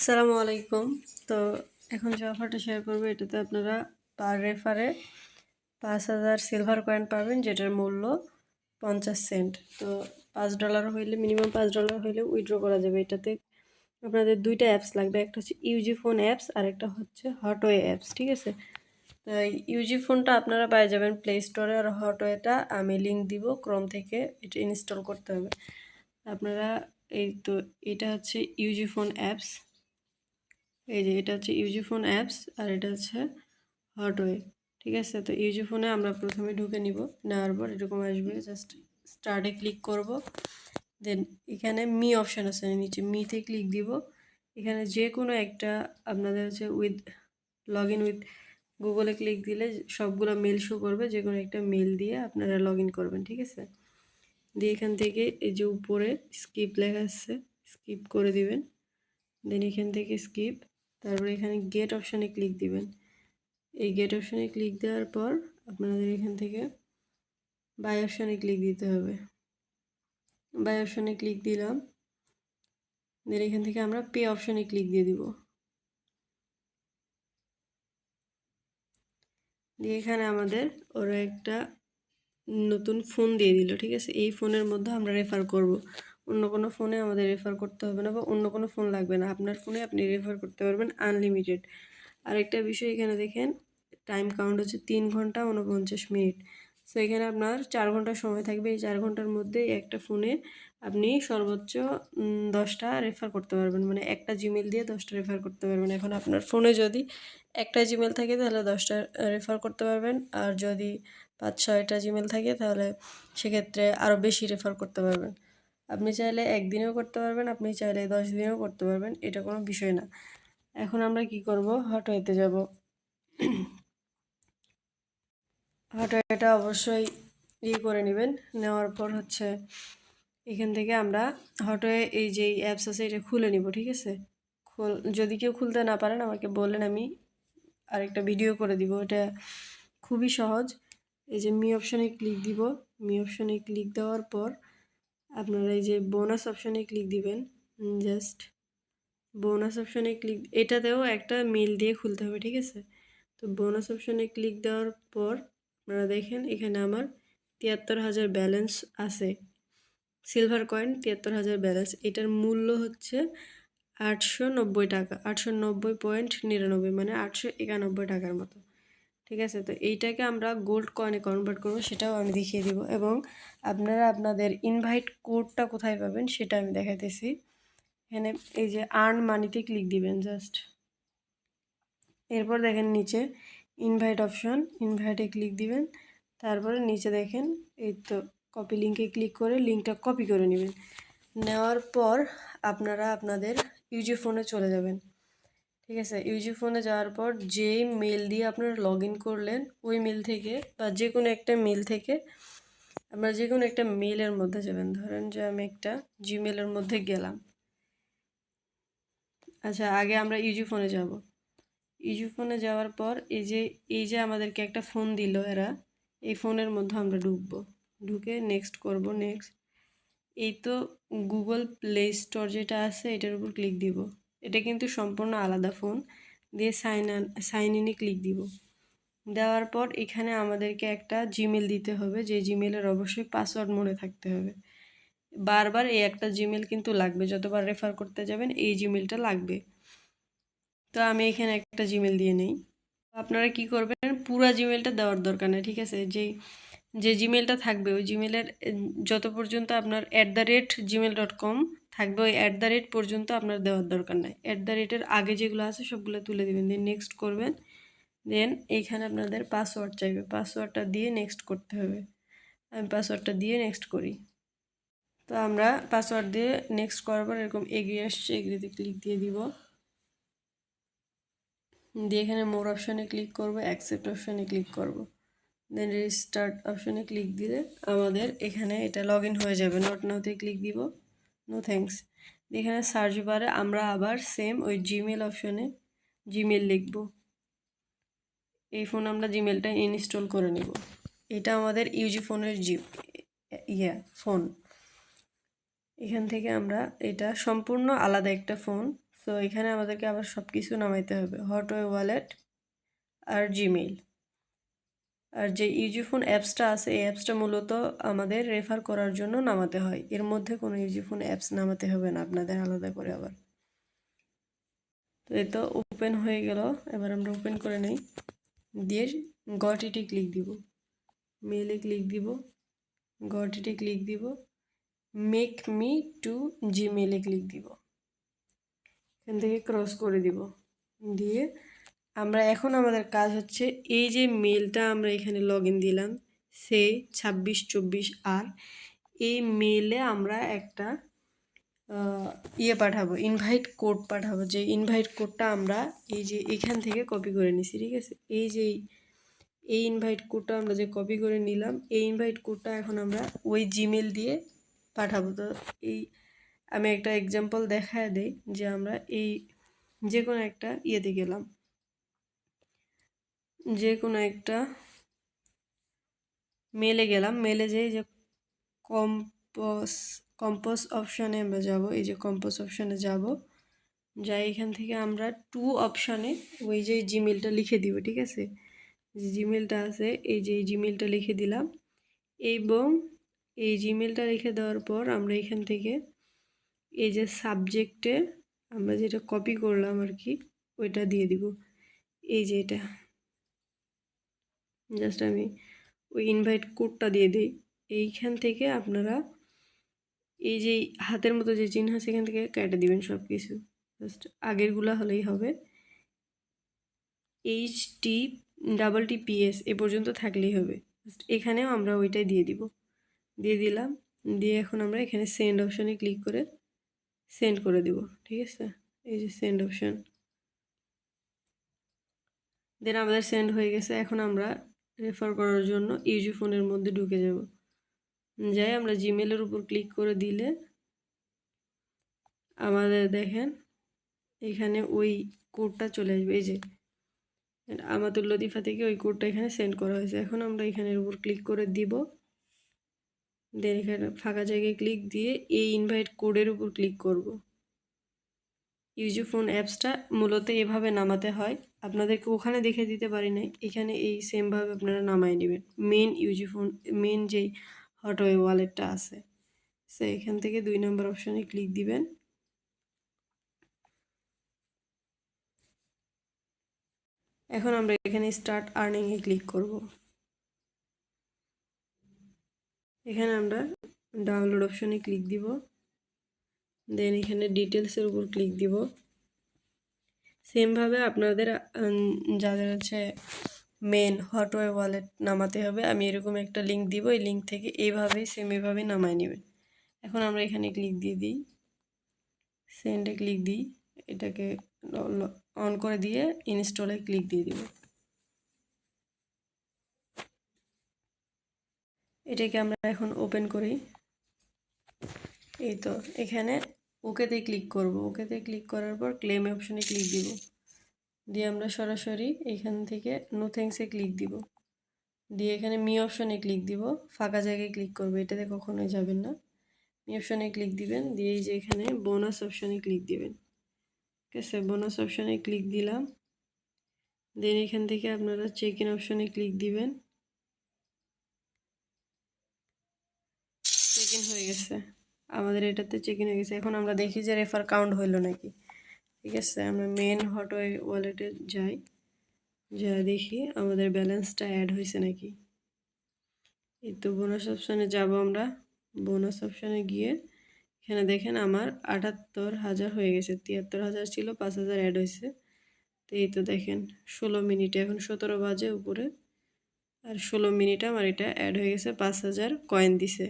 আসসালামু আলাইকুম। তো এখন যে অফারটা শেয়ার করবো এটাতে আপনারা পার রেফারে ৫,০০০ সিলভার কয়েন পাবেন, যেটার মূল্য ৫০ সেন্ট। তো $৫ হইলে মিনিমাম $৫ হইলে উইথড্র করা যাবে। এটাতে আপনাদের দুইটা অ্যাপস লাগবে, একটা হচ্ছে ইউজি ফোন অ্যাপস আর একটা হচ্ছে হটওয়ে অ্যাপস, ঠিক আছে? তাই ইউজি ফোনটা আপনারা পেয়ে যাবেন প্লে স্টোরে, আর হটওয়েটা আমি লিঙ্ক দিব ক্রোম থেকে, এটা ইনস্টল করতে হবে আপনারা। এই তো এটা হচ্ছে ইউজি ফোন অ্যাপস, এই যে এটা হচ্ছে ইউজি ফোন অ্যাপস আর এটা হচ্ছে হটওয়ে, ঠিক আছে? তো ইউজি ফোনে আমরা প্রথমে ঢুকে নিব, নেওয়ার পর এরকম আসবে, জাস্ট স্টার্টে ক্লিক করব। দেন এখানে মি অপশান আছে, নিচে মিতে ক্লিক দিব। এখানে যে কোনো একটা আপনাদের হচ্ছে উইথ লগ ইন উইথ গুগলে ক্লিক দিলে সবগুলো মেল শো করবে, যে কোনো একটা মেল দিয়ে আপনারা লগ ইন করবেন, ঠিক আছে? দিয়ে এখান থেকে এই যে উপরে স্কিপ লেখা আছে, স্কিপ করে দিবেন। দেন এখান থেকে স্কিপ, তারপরে এখানে গেট অপশানে ক্লিক দিবেন। এই গেট অপশানে ক্লিক দেওয়ার পর আপনাদের এখান থেকে বাই অপশানে ক্লিক দিতে হবে। বাই অপশানে ক্লিক দিলাম, দেন এখান থেকে আমরা পে অপশানে ক্লিক দিয়ে দিব। দিয়ে এখানে আমাদের ওরা একটা নতুন ফোন দিয়ে দিল, ঠিক আছে? এই ফোনের মধ্যে আমরা রেফার করব, অন্য কোনো ফোনে আমাদের রেফার করতে হবে না, বা অন্য কোনো ফোন লাগবে না, আপনার ফোনে আপনি রেফার করতে পারবেন আনলিমিটেড। আরেকটা বিষয় এখানে দেখেন, টাইম কাউন্ট হচ্ছে 3 ঘন্টা 49 মিনিট। সো এখানে আপনার 4 ঘন্টা সময় থাকবে, এই 4 ঘন্টার মধ্যে একটা ফোনে আপনি সর্বোচ্চ 10টা রেফার করতে পারবেন, মানে একটা জিমেল দিয়ে 10টা রেফার করতে পারবেন। এখন আপনার ফোনে যদি একটা জিমেল থাকে তাহলে 10টা রেফার করতে পারবেন, আর যদি 5-6টা জিমেল থাকে তাহলে সেক্ষেত্রে আরও বেশি রেফার করতে পারবেন। আপনি চাইলে একদিনেও করতে পারবেন, আপনি চাইলে 10 দিনেও করতে পারবেন, এটা কোনো বিষয় না। এখন আমরা কি করব, হটওয়েতে যাব। হটওয়েটা অবশ্যই করে নেবেন। নেওয়ার পর হচ্ছে এখান থেকে আমরা হটওয়ে এই যে অ্যাপস আছে এটা খুলে নিব, ঠিক আছে? যদি কেউ খুলতে না পারেন আমাকে বলেন, আমি আরেকটা ভিডিও করে দিব। এটা খুবই সহজ। এই যে মি অপশানে ক্লিক দিব, মি অপশানে ক্লিক দেওয়ার পর আপনারা এই যে বোনাস অপশানে ক্লিক দিবেন। জাস্ট বোনাস অপশানে ক্লিক, এটাতেও একটা মেল দিয়ে খুলতে হবে, ঠিক আছে? তো বোনাস অপশানে ক্লিক দেওয়ার পর আপনারা দেখেন এখানে আমার ৭৩,০০০ ব্যালেন্স আছে, সিলভার কয়েন ৭৩,০০০ ব্যালেন্স। এটার মূল্য হচ্ছে ৮৯০ টাকা, ৮৯০.৯৯, মানে ৮৯১ টাকার মতো, ঠিক আছে? তো এইটাকে আমরা গোল্ড কয়েনে কনভার্ট করবো, সেটাও আমি দেখিয়ে দিব, এবং আপনারা আপনাদের ইনভাইট কোডটা কোথায় পাবেন সেটা আমি দেখাইতেছি। এখানে এই যে আর্ন মানিতে ক্লিক দিবেন জাস্ট। এরপর দেখেন নিচে ইনভাইট অপশন, ইনভাইটে ক্লিক দিবেন। তারপরে নিচে দেখেন এই তো কপি লিঙ্কে ক্লিক করে লিঙ্কটা কপি করে নেবেন। নেওয়ার পর আপনারা আপনাদের ইউজি ফোনে চলে যাবেন, ঠিক আছে? ইউজি ফোনে যাওয়ার পর যেই মেল দিয়ে আপনারা লগ ইন করলেন ওই মেল থেকে, বা যে কোনো একটা মেল থেকে, আপনারা যে কোনো একটা মেলের মধ্যে যাবেন। ধরেন যে আমি একটা জিমেলের মধ্যে গেলাম। আচ্ছা, আগে আমরা ইউজি ফোনে যাব। ইউজি ফোনে যাওয়ার পর এই যে আমাদেরকে একটা ফোন দিল এরা, এই ফোনের মধ্যে আমরা ঢুকবো, ঢুকে নেক্সট করব। নেক্সট এই তো গুগল প্লে স্টোর যেটা আছে এটার উপর ক্লিক দিব। এটা কিন্তু সম্পূর্ণ আলাদা ফোন। দিয়ে সাইন ইনে ক্লিক দিব। দেওয়ার পর এখানে আমাদেরকে একটা জিমেল দিতে হবে, যে জিমেলের অবশ্যই পাসওয়ার্ড মনে থাকতে হবে। বারবার এই একটা জিমেল কিন্তু লাগবে, যতবার রেফার করতে যাবেন এই জিমেলটা লাগবে। তো আমি এখানে একটা জিমেল দিয়ে নেই। আপনারা কি করবেন, পুরা জিমেলটা দেওয়ার দরকার নেই, ঠিক আছে? যে জিমেলটা থাকবে ওই জিমেলের যত পর্যন্ত আপনার @gmail.com থাকবে, ওই পর্যন্ত আপনার দেওয়ার দরকার নাই। @এর আগে যেগুলো আছে সবগুলো তুলে দেবেন, দেন নেক্সট করবেন। দেন এইখানে আপনাদের পাসওয়ার্ড চাইবে, পাসওয়ার্ডটা দিয়ে নেক্সট করতে হবে। আমি পাসওয়ার্ডটা দিয়ে নেক্সট করি। তো আমরা পাসওয়ার্ড দিয়ে নেক্সট করার পর এরকম এগিয়ে আসছে, এগিয়েতে ক্লিক দিয়ে দিব। দিয়ে এখানে মোর অপশানে ক্লিক করব, অ্যাকসেপ্ট অপশানে ক্লিক করব। দেন রিস্টার্ট অপশানে ক্লিক দিলে আমাদের এখানে এটা লগ ইন হয়ে যাবে। নট নাওতে ক্লিক দিব, নো থ্যাঙ্কস। এখানে সার্চ বারে আমরা আবার সেম ওই জিমেল অপশানে জিমেল লিখব। এই ফোন আমরা জিমেলটা ইনস্টল করে নেব। এটা আমাদের ইউজি ফোনের ফোন। এখান থেকে আমরা এটা সম্পূর্ণ আলাদা একটা ফোন, সো এখানে আমাদেরকে আবার সব কিছু নামাইতে হবে, হটওয়ে ওয়ালেট আর জিমেইল। আর যে ইউজিফোন অ্যাপসটা আছে এই অ্যাপসটা মূলত আমাদের রেফার করার জন্য নামাতে হয়, এর মধ্যে কোনো ইউজিফোন অ্যাপস নামাতে হবে না আপনাদের আলাদা করে আবার। তো এই তো ওপেন হয়ে গেল, এবার আমরা ওপেন করে নেই, দিয়ে গট ইটে ক্লিক দিব, মেলে ক্লিক দিব, গট ইটে ক্লিক দিব, মেক মি টু জিমেলে ক্লিক দিব, এখান থেকে ক্রস করে দিব। দিয়ে আমরা এখন আমাদের কাজ হচ্ছে এই যে মেলটা আমরা এখানে লগ ইন দিলাম সেই 2624 এই মেলে আমরা একটা ইয়ে পাঠাবো, ইনভাইট কোড পাঠাবো, যে ইনভাইট কোডটা আমরা এই যে এখান থেকে কপি করে নিছি, ঠিক আছে। এই যে এই ইনভাইট কোডটা আমরা যে কপি করে নিলাম, এই ইনভাইট কোডটা এখন আমরা ওই জিমেল দিয়ে পাঠাবো। তো এই আমি একটা এক্সাম্পল দেখায় দেই, যে আমরা এই যে কোনো একটা ইয়েতে গেলাম, যে কোনো একটা মেলে গেলাম, মেলে যে কম্পোজ অপশানে আমরা যাব, এই যে কম্পোজ অপশানে যাব, যাই এখান থেকে আমরা টু অপশানে ওই যে জিমেলটা লিখে দিব, ঠিক আছে। যে জিমেলটা আছে এই যে জিমেলটা লিখে দিলাম, এবং এই জিমেলটা লিখে দেওয়ার পর আমরা এখান থেকে এই যে সাবজেক্টে আমরা যেটা কপি করলাম আর কি ওইটা দিয়ে দিব, এই যে এটা জাস্ট আমি ওই ইনভাইট কোডটা দিয়ে দিই। এইখান থেকে আপনারা এই যে হাতের মতো যে চিহ্ন আছে এখান থেকে কেটে দিবেন সব কিছু, জাস্ট আগেরগুলা হলেই হবে। HTTPS এ পর্যন্ত থাকলেই হবে, জাস্ট এখানেও আমরা ওইটাই দিয়ে দিব, দিয়ে দিলাম। দিয়ে এখন আমরা এখানে সেন্ড অপশানে ক্লিক করে সেন্ড করে দিব, ঠিক আছে। এই যে সেন্ড অপশান, দেন আমাদের সেন্ড হয়ে গেছে। এখন আমরা রেফার করার জন্য ইউজিফোনের মধ্যে ঢুকে যাব, যাই আমরা জিমেলের উপর ক্লিক করে দিলে আমাদের দেখেন এখানে ওই কোডটা চলে আসবে, এই যে আমাতুল লতিফা থেকে ওই কোডটা এখানে সেন্ড করা হয়েছে। এখন আমরা এখানের উপর ক্লিক করে দিব, দেন এখানে ফাঁকা জায়গায় ক্লিক দিয়ে এই ইনভাইট কোডের উপর ক্লিক করব। ইউজিফোন অ্যাপসটা মূলত এভাবে নামাতে হয়, আপনাদেরকে ওখানে দেখে দিতে পারি নাই, এখানে এই সেমভাবে আপনারা নামাই নেবেন। মেন ইউজিফোন মেন যেই হটওয়ে ওয়ালেটটা আছে সে এখান থেকে 2 নম্বর অপশানে ক্লিক দিবেন। এখন আমরা এখানে স্টার্ট আর্নিংয়ে ক্লিক করব। এখানে আমরা ডাউনলোড অপশানে ক্লিক দিব, দেন এখানে ডিটেলসের উপর ক্লিক দিব। সেমভাবে আপনাদের যাদের হচ্ছে মেন হটওয়ে ওয়ালেট নামাতে হবে, আমি এরকম একটা লিঙ্ক দিব, এই লিঙ্ক থেকে এইভাবেই সেম এভাবেই নামাই নেবেন। এখন আমরা এখানে ক্লিক দিয়ে দিই, সেন্ডে ক্লিক দিই, এটাকে অন করে দিয়ে ইনস্টলে ক্লিক দিয়ে দিব। এটাকে আমরা এখন ওপেন করি। এই তো এখানে ওকেতে ক্লিক করব, ওকেতে ক্লিক করার পর ক্লেম অপশনে ক্লিক দিব, দিয়ে আমরা সরাসরি এখান থেকে নো থ্যাঙ্কসে ক্লিক দিব, দিয়ে এখানে মি অপশনে ক্লিক দিব, ফাঁকা জায়গায় ক্লিক করবে, এটাতে কখনোই যাবেন না। মি অপশনে ক্লিক দিবেন, দিয়ে এই যে এখানে বোনাস অপশনে ক্লিক দিবেন, ঠিক আছে। বোনাস অপশনে ক্লিক দিলাম, দেন এখান থেকে আপনারা চেক ইন অপশনে ক্লিক দিবেন, চেক ইন হয়ে গেছে, আমাদের এটাতে চেক ইন হয়ে গেছে। এখন আমরা দেখি যে রেফার কাউন্ট হইলো নাকি, ঠিক আছে। আমরা মেন হটওয়ে ওয়ালেটে যাই, যা দেখি আমাদের ব্যালেন্সটা অ্যাড হয়েছে নাকি। এই তো বোনাস অপশানে যাব আমরা, বোনাস অপশানে গিয়ে এখানে দেখেন আমার ৭৮,০০০ হয়ে গেছে, ৭৩,০০০ ছিল, ৫,০০০ অ্যাড হয়েছে। তো এই তো দেখেন ১৬ মিনিটে, এখন ১৭ বাজে উপরে, আর ১৬ মিনিটে আমার এটা অ্যাড হয়ে গেছে, ৫,০০০ কয়েন দিছে,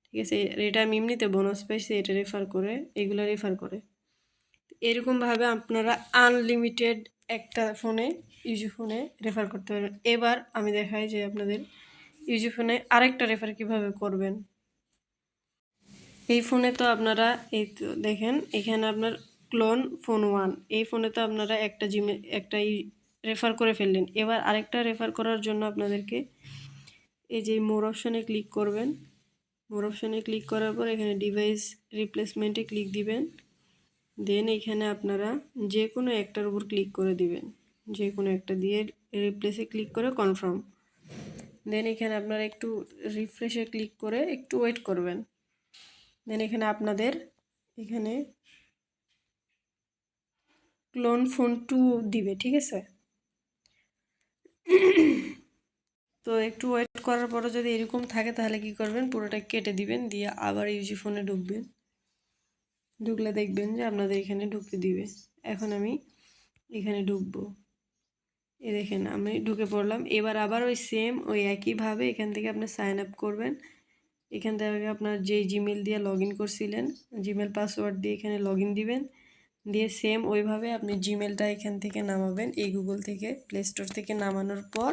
ঠিক আছে। এটা আমি এমনিতে বোনাস পাইছি, এটা রেফার করে, এগুলো রেফার করে। এরকমভাবে আপনারা আনলিমিটেড একটা ফোনে ইউজিফোনে রেফার করতে পারবেন। এবার আমি দেখাই যে আপনাদের ইউজিফোনে আরেকটা রেফার কিভাবে করবেন। এই ফোনে তো আপনারা এই তো দেখেন এখানে আপনার ক্লোন ফোন 1, এই ফোনে তো আপনারা একটা একটা রেফার করে ফেললেন। এবার আরেকটা রেফার করার জন্য আপনাদেরকে এই যে মোর অপশনে ক্লিক করবেন, মোর অপশনে ক্লিক করার পর এখানে ডিভাইস রিপ্লেসমেন্টে ক্লিক দিবেন, দেন এখানে আপনারা যে কোনো একটার উপর ক্লিক করে দিবেন, যে কোনো একটা দিয়ে রিপ্লেসে ক্লিক করে কনফার্ম। দেন এখানে আপনারা একটু রিফ্রেশে ক্লিক করে একটু ওয়েট করবেন। দেন এখানে আপনাদের এখানে ক্লোন ফোন 2 দিবে, ঠিক আছে। তো একটু ওয়েট করার পরে যদি এরকম থাকে তাহলে কি করবেন, পুরোটা কেটে দিবেন, দিয়ে আবার ইউজি ফোনে ঢুকবেন। ঢুকলে দেখবেন যে আপনাদের এখানে ঢুকতে দিবে। এখন আমি এখানে ঢুকবো, এ দেখেন আমি ঢুকে পড়লাম। এবার আবার ওই সেম ওই একইভাবে এখান থেকে আপনি সাইন আপ করবেন। এখান থেকে আপনার যে জিমেল দিয়ে লগ ইন করছিলেন, জিমেল পাসওয়ার্ড দিয়ে এখানে লগ ইন দিবেন। দিয়ে সেম ওইভাবে আপনি জিমেলটা এখান থেকে নামাবেন, এই গুগল থেকে প্লে স্টোর থেকে নামানোর পর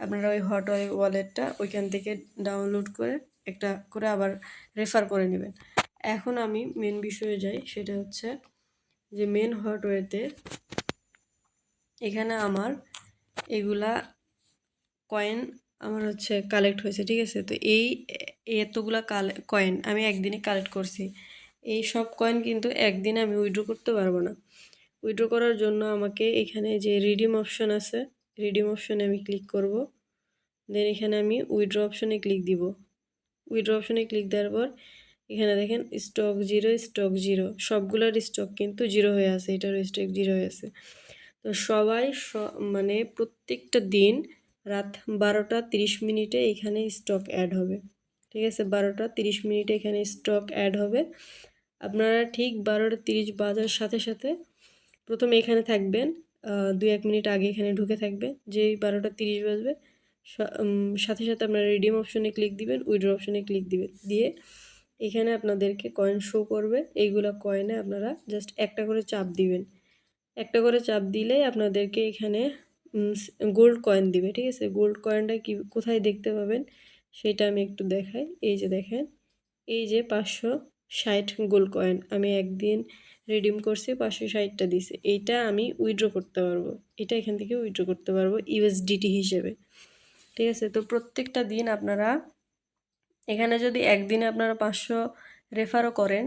আপনারা ওই হট ওয়ালেটটা ওইখান থেকে ডাউনলোড করে একটা করে আবার রেফার করে নেবেন। এখন আমি মেন বিষয়ে যাই, সেটা হচ্ছে যে মেন হটওয়েতে এখানে আমার এগুলা কয়েন আমার হচ্ছে কালেক্ট হয়েছে, ঠিক আছে। তো এই এতগুলা কয়েন আমি একদিনে কালেক্ট করছি। এই সব কয়েন কিন্তু একদিনে আমি উইথড্র করতে পারবো না। উইথড্র করার জন্য আমাকে এখানে যে রিডিম অপশন আছে, রিডিম অপশনে আমি ক্লিক করব। দেন এখানে আমি উইথড্র অপশনে ক্লিক দিব। উইথড্র অপশনে ক্লিক দেওয়ার পর এখানে দেখেন স্টক জিরো, সবগুলোর স্টক কিন্তু জিরো হয়ে আছে, এটারও স্টক জিরো হয়ে আছে। তো সবাই মানে প্রত্যেকটা দিন রাত 12টা 30 মিনিটে এখানে স্টক অ্যাড হবে, ঠিক আছে। 12টা 30 মিনিটে এখানে স্টক অ্যাড হবে। আপনারা ঠিক 12টা 30 বাজার সাথে সাথে প্রথমে এখানে থাকবেন, 2-1 মিনিট আগে এখানে ঢুকে থাকবে। যেই 12টা 30 বাজবে সাথে সাথে আপনারা রিডিম অপশনে ক্লিক দিবেন, উইথড্র অপশনে ক্লিক দিবেন। দিয়ে এখানে আপনাদেরকে কয়েন শো করবে। এইগুলা কয়েনে আপনারা জাস্ট একটা করে চাপ দিবেন। একটা করে চাপ দিলেই আপনাদেরকে এখানে গোল্ড কয়েন দিবে, ঠিক আছে। গোল্ড কয়েনটা কি কোথায় দেখতে পাবেন সেটা আমি একটু দেখাই। এই যে দেখেন, এই যে 560 গোল্ড কয়েন আমি একদিন রিডিম করছি, 560টা দিছে। এইটা আমি উইথড্র করতে পারবো, এটা এখান থেকে উইথড্র করতে পারবো ইউএসডিটি হিসেবে, ঠিক আছে। তো প্রত্যেকটা দিন আপনারা এখানে যদি একদিনে আপনারা 500 রেফারও করেন,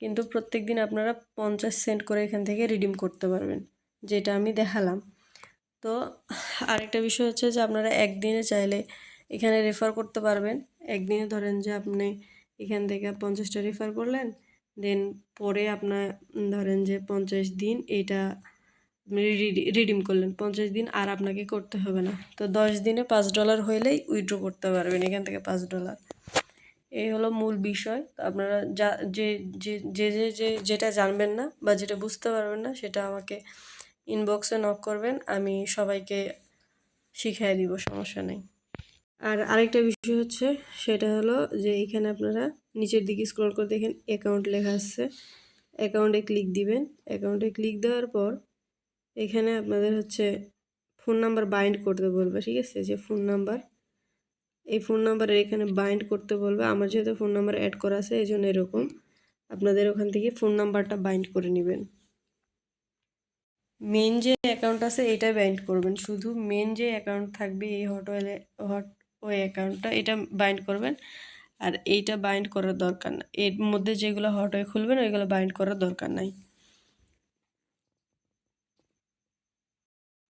কিন্তু প্রত্যেক দিন আপনারা 50 সেন্ট করে এখান থেকে রিডিম করতে পারবেন, যেটা আমি দেখালাম। তো আরেকটা বিষয় হচ্ছে যে আপনারা একদিনে চাইলে এখানে রেফার করতে পারবেন। একদিনে ধরেন যে আপনি এখান থেকে 50টা রেফার করলেন, দেন পরে আপনার ধরেন যে 50 দিন এটা রিডিম করলেন, 50 দিন আর আপনাকে করতে হবে না। তো 10 দিনে $5 হইলেই উইথড্র করতে পারবেন এখান থেকে $5। এই হলো মূল বিষয়। তো আপনারা যা যে যে যে যে যে যেটা জানবেন না বা যেটা বুঝতে পারবেন না সেটা আমাকে ইনবক্সে নক করবেন, আমি সবাইকে শিখিয়ে দিব, সমস্যা নেই। আর আরেকটা বিষয় হচ্ছে সেটা হলো যে এখানে আপনারা নিচের দিকে স্ক্রল করে দেখেন অ্যাকাউন্ট লেখা আছে, অ্যাকাউন্টে ক্লিক দিবেন। অ্যাকাউন্টে ক্লিক দেওয়ার পর এখানে আপনাদের হচ্ছে ফোন নাম্বার বাইন্ড করতে বলবে, ঠিক আছে। যে ফোন নাম্বার, এই ফোন নাম্বারের এখানে বাইন্ড করতে বলবে। আমার যেহেতু ফোন নাম্বার অ্যাড করা আছে এই জন্য এরকম, আপনাদের ওখান থেকে ফোন নাম্বারটা বাইন্ড করে নেবেন। মেন যে অ্যাকাউন্ট আছে এটাই বাইন্ড করবেন, শুধু মেন যে অ্যাকাউন্ট থাকবে এই ওই অ্যাকাউন্টটা এটা বাইন্ড করবেন। আর এইটা বাইন্ড করার দরকার না, এর মধ্যে যেগুলো হটওয়ে খুলবেন ওইগুলো বাইন্ড করার দরকার নাই।